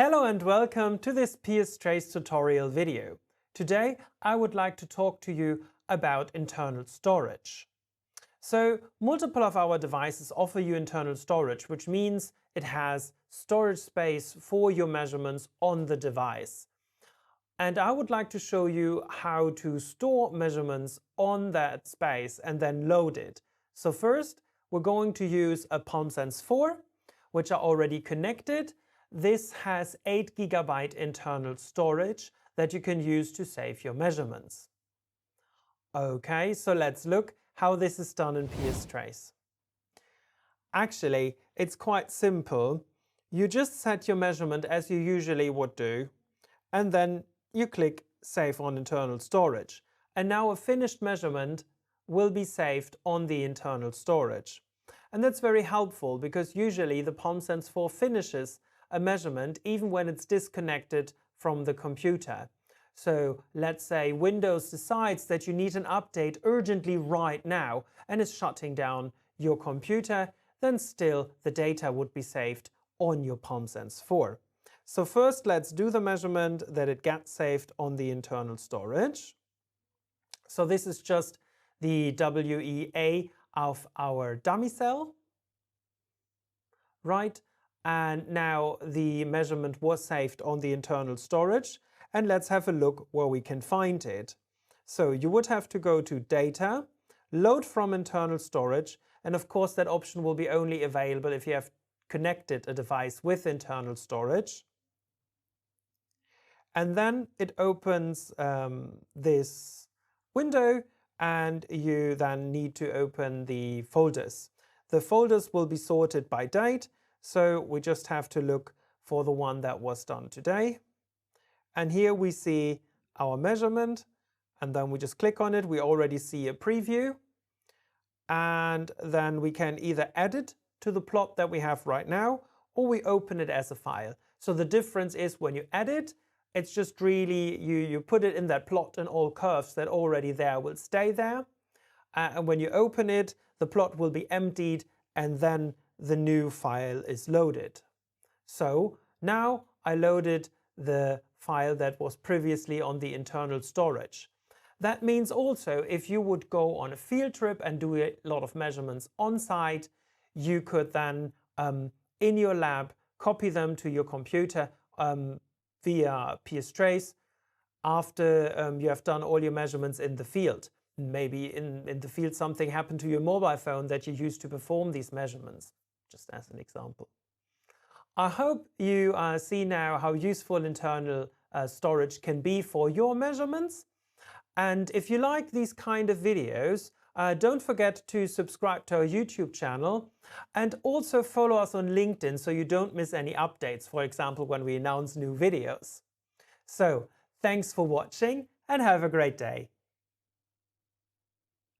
Hello and welcome to this PSTrace tutorial video. Today I would like to talk to you about internal storage. So multiple of our devices offer you internal storage, which means it has storage space for your measurements on the device. And I would like to show you how to store measurements on that space and then load it. So first we're going to use a PalmSense 4, which are already connected. This has 8 GB internal storage that you can use to save your measurements. Okay, so let's look how this is done in PSTrace. Actually, it's quite simple. You just set your measurement as you usually would do, and then you click Save on Internal Storage. And now a finished measurement will be saved on the internal storage. And that's very helpful because usually the PalmSense 4 finishes a measurement even when it's disconnected from the computer. So let's say Windows decides that you need an update urgently right now and is shutting down your computer, then still the data would be saved on your PalmSense 4. So first let's do the measurement that it gets saved on the internal storage. So this is just the WEA of our dummy cell, right? And now the measurement was saved on the internal storage, and let's have a look where we can find it. So you would have to go to Data, Load from Internal Storage, and of course that option will be only available if you have connected a device with internal storage. And then it opens this window, and you then need to open the folders. The folders will be sorted by date, so we just have to look for the one that was done today. And here we see our measurement, and then we just click on it. We already see a preview, and then we can either add it to the plot that we have right now, or we open it as a file. So the difference is when you add it, it's just really, you put it in that plot and all curves that already there will stay there. And when you open it, the plot will be emptied and then the new file is loaded. So now I loaded the file that was previously on the internal storage. That means also if you would go on a field trip and do a lot of measurements on site, you could then in your lab copy them to your computer via PSTrace after you have done all your measurements in the field. Maybe in the field something happened to your mobile phone that you used to perform these measurements, just as an example. I hope you see now how useful internal storage can be for your measurements. And if you like these kind of videos, don't forget to subscribe to our YouTube channel and also follow us on LinkedIn so you don't miss any updates, for example, when we announce new videos. So, thanks for watching and have a great day.